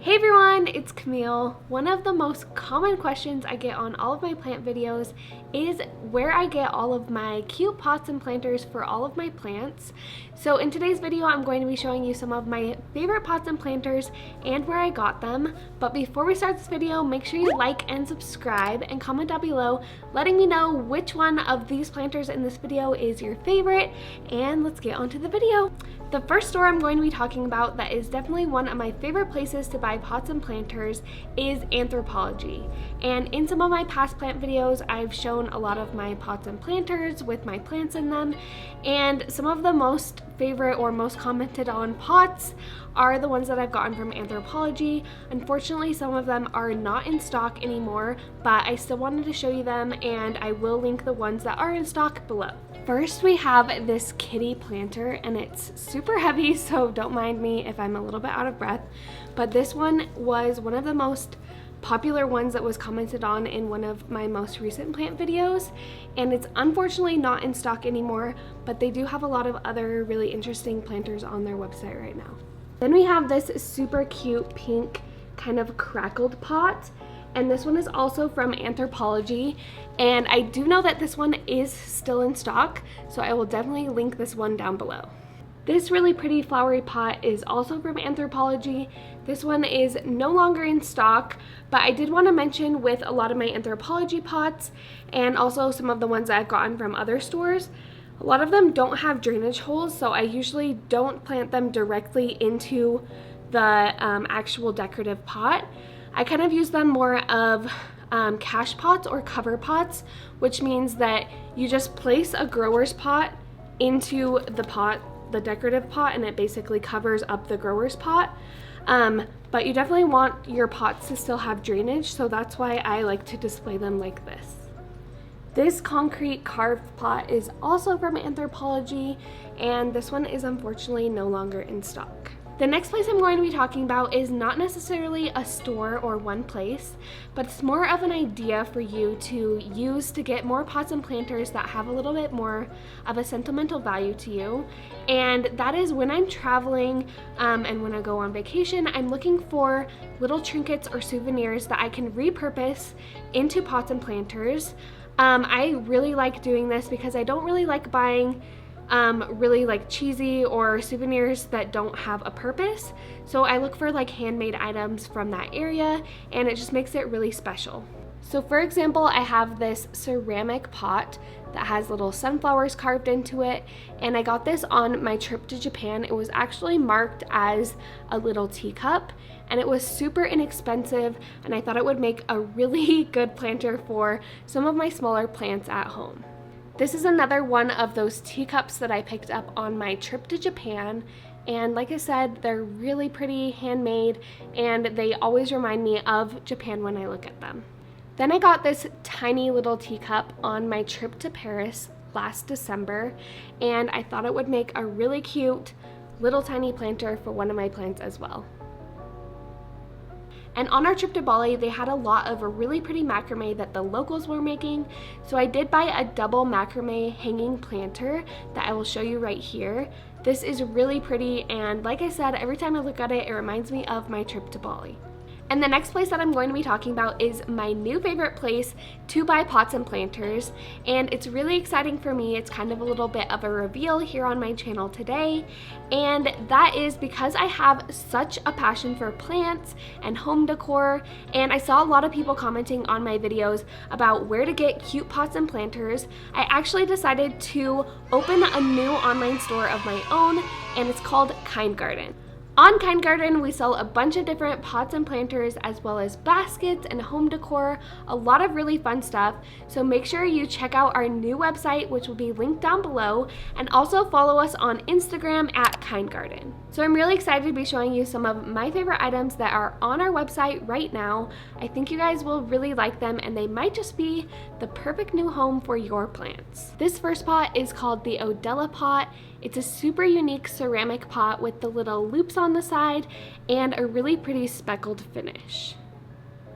Hey everyone, it's Camille. One of the most common questions I get on all of my plant videos is where I get all of my cute pots and planters for all of my plants. So in today's video, I'm going to be showing you some of my favorite pots and planters and where I got them. But before we start this video, make sure you like and subscribe and comment down below letting me know which one of these planters in this video is your favorite, and let's get on to the video. The first store I'm going to be talking about that is definitely one of my favorite places to buy pots and planters is Anthropologie. And in some of my past plant videos, I've shown a lot of my pots and planters with my plants in them, and some of the most favorite or most commented on pots are the ones that I've gotten from Anthropologie. Unfortunately, some of them are not in stock anymore, but I still wanted to show you them, and I will link the ones that are in stock below. First, we have this kitty planter, and it's super heavy, so don't mind me if I'm a little bit out of breath. But this one was one of the most popular ones that was commented on in one of my most recent plant videos, and it's unfortunately not in stock anymore, but they do have a lot of other really interesting planters on their website right now. Then we have this super cute pink kind of crackled pot, and this one is also from Anthropologie, and I do know that this one is still in stock, so I will definitely link this one down below. This really pretty flowery pot is also from Anthropologie. This one is no longer in stock, but I did want to mention with a lot of my Anthropologie pots and also some of the ones that I've gotten from other stores, a lot of them don't have drainage holes, so I usually don't plant them directly into the actual decorative pot. I kind of use them more of cache pots or cover pots, which means that you just place a grower's pot into the pot, the decorative pot, and it basically covers up the grower's pot. But you definitely want your pots to still have drainage, so that's why I like to display them like this. This concrete carved pot is also from Anthropologie, and this one is unfortunately no longer in stock. The next place I'm going to be talking about is not necessarily a store or one place, but it's more of an idea for you to use to get more pots and planters that have a little bit more of a sentimental value to you. And that is when I'm traveling and when I go on vacation, I'm looking for little trinkets or souvenirs that I can repurpose into pots and planters. I really like doing this because I don't really like buying really like cheesy or souvenirs that don't have a purpose. So I look for like handmade items from that area, and it just makes it really special. So for example, I have this ceramic pot that has little sunflowers carved into it, and I got this on my trip to Japan. It was actually marked as a little teacup, and it was super inexpensive, and I thought it would make a really good planter for some of my smaller plants at home. This is another one of those teacups that I picked up on my trip to Japan, and like I said, they're really pretty, handmade, and they always remind me of Japan when I look at them. Then I got this tiny little teacup on my trip to Paris last December, and I thought it would make a really cute little tiny planter for one of my plants as well. And on our trip to Bali, they had a lot of a really pretty macrame that the locals were making. So I did buy a double macrame hanging planter that I will show you right here. This is really pretty, and like I said, every time I look at it, it reminds me of my trip to Bali. And the next place that I'm going to be talking about is my new favorite place to buy pots and planters, and it's really exciting for me. It's kind of a little bit of a reveal here on my channel today, and that is because I have such a passion for plants and home decor, and I saw a lot of people commenting on my videos about where to get cute pots and planters. I actually decided to open a new online store of my own, and it's called Kynd Garden. On Kynd Garden, we sell a bunch of different pots and planters as well as baskets and home decor, a lot of really fun stuff. So make sure you check out our new website, which will be linked down below, and also follow us on Instagram at Kynd Garden. So I'm really excited to be showing you some of my favorite items that are on our website right now. I think you guys will really like them, and they might just be the perfect new home for your plants. This first pot is called the Odella pot. It's a super unique ceramic pot with the little loops on the side and a really pretty speckled finish.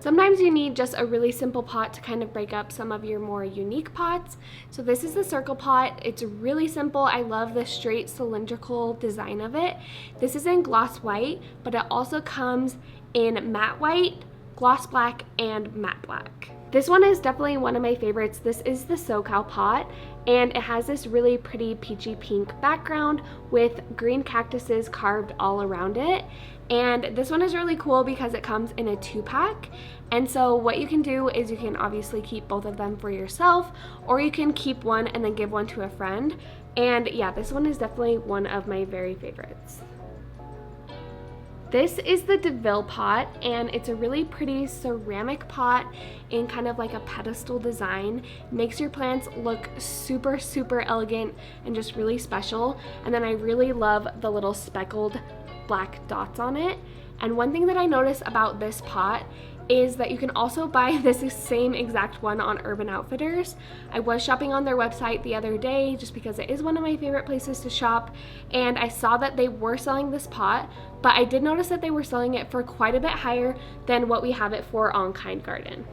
Sometimes you need just a really simple pot to kind of break up some of your more unique pots. So this is the circle pot. It's really simple. I love the straight cylindrical design of it. This is in gloss white, but it also comes in matte white, gloss black, and matte black. This one is definitely one of my favorites. This is the SoCal pot, and it has this really pretty peachy pink background with green cactuses carved all around it. And this one is really cool because it comes in a 2-pack. And so what you can do is you can obviously keep both of them for yourself, or you can keep one and then give one to a friend. And yeah, this one is definitely one of my very favorites. This is the DeVille pot, and it's a really pretty ceramic pot in kind of like a pedestal design. Makes your plants look super, super elegant and just really special. And then I really love the little speckled black dots on it. And one thing that I noticed about this pot is that you can also buy this same exact one on Urban Outfitters. I was shopping on their website the other day just because it is one of my favorite places to shop, and I saw that they were selling this pot, but I did notice that they were selling it for quite a bit higher than what we have it for on Kynd Garden.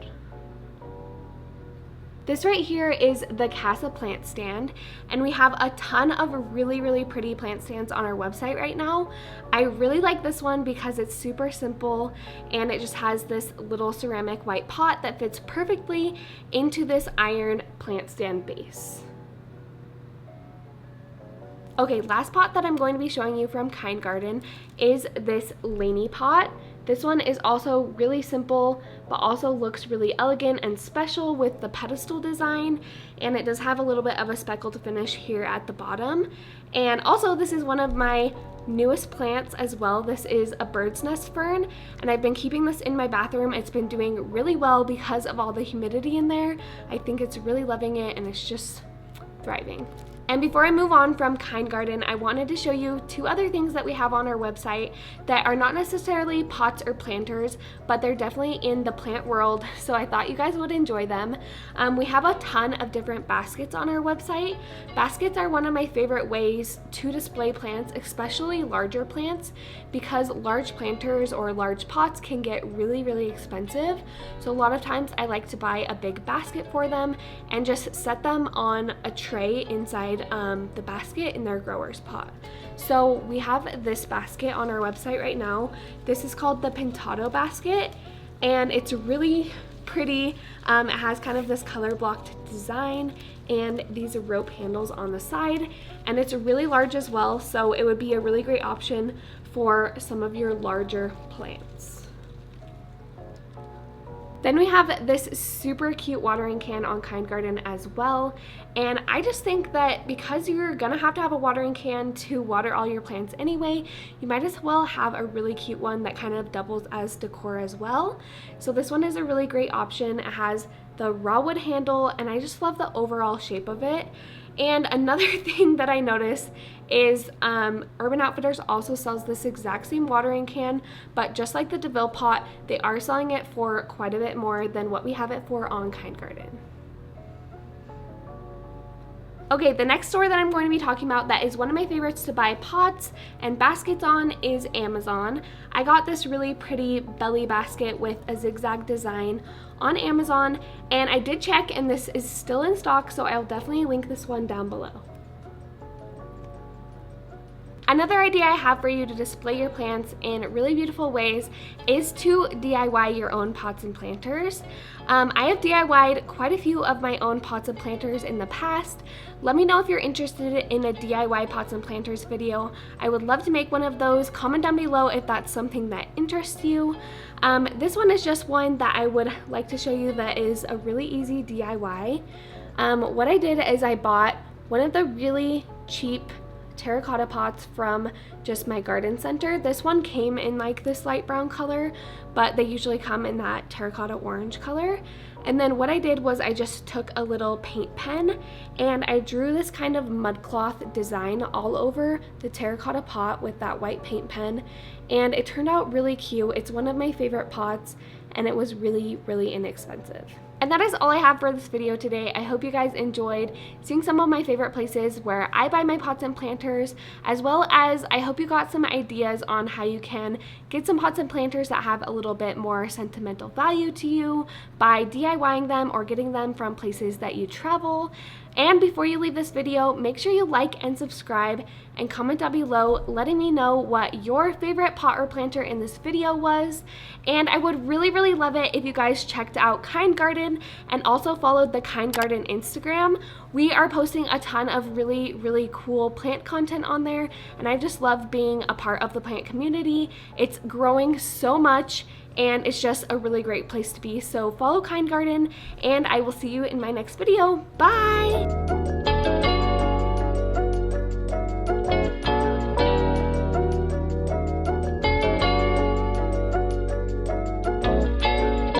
This right here is the Casa plant stand, and we have a ton of really, really pretty plant stands on our website right now. I really like this one because it's super simple, and it just has this little ceramic white pot that fits perfectly into this iron plant stand base. Okay, last pot that I'm going to be showing you from Kynd Garden is this Laney pot. This one is also really simple, but also looks really elegant and special with the pedestal design, and it does have a little bit of a speckled finish here at the bottom. And also, this is one of my newest plants as well. This is a bird's nest fern, and I've been keeping this in my bathroom. It's been doing really well because of all the humidity in there. I think it's really loving it, and it's just thriving. And before I move on from Kynd Garden, I wanted to show you 2 other things that we have on our website that are not necessarily pots or planters, but they're definitely in the plant world, so I thought you guys would enjoy them. We have a ton of different baskets on our website. Baskets are one of my favorite ways to display plants, especially larger plants, because large planters or large pots can get really, really expensive. So a lot of times I like to buy a big basket for them and just set them on a tray inside the basket in their grower's pot. So we have this basket on our website right now. This is called the Pintado basket, and it's really pretty. It has kind of this color blocked design and these rope handles on the side, and it's really large as well, so it would be a really great option for some of your larger plants. Then we have this super cute watering can on Kynd Garden as well, and I just think that because you're gonna have to have a watering can to water all your plants anyway, you might as well have a really cute one that kind of doubles as decor as well. So this one is a really great option. It has the raw wood handle, and I just love the overall shape of it. And another thing that I noticed is Urban Outfitters also sells this exact same watering can, but just like the DeVille pot, they are selling it for quite a bit more than what we have it for on Kynd Garden. Okay, the next store that I'm going to be talking about that is one of my favorites to buy pots and baskets on is Amazon. I got this really pretty belly basket with a zigzag design on Amazon, and I did check and this is still in stock, so I'll definitely link this one down below. Another idea I have for you to display your plants in really beautiful ways is to DIY your own pots and planters. I have DIY'd quite a few of my own pots and planters in the past. Let me know if you're interested in a DIY pots and planters video. I would love to make one of those. Comment down below if that's something that interests you. This one is just one that I would like to show you that is a really easy DIY. What I did is I bought one of the really cheap terracotta pots from just my garden center. This one came in like this light brown color, but they usually come in that terracotta orange color. And then what I did was I just took a little paint pen and I drew this kind of mud cloth design all over the terracotta pot with that white paint pen, and it turned out really cute. It's one of my favorite pots, and it was really, really inexpensive. And that is all I have for this video today. I hope you guys enjoyed seeing some of my favorite places where I buy my pots and planters, as well as I hope you got some ideas on how you can get some pots and planters that have a little bit more sentimental value to you by DIYing them or getting them from places that you travel. And before you leave this video, make sure you like and subscribe and comment down below letting me know what your favorite pot or planter in this video was. And I would really love it if you guys checked out Kynd Garden and also followed the Kynd Garden Instagram. We are posting a ton of really cool plant content on there, and I just love being a part of the plant community. It's growing so much and it's just a really great place to be. So follow Kynd Garden, and I will see you in my next video. Bye!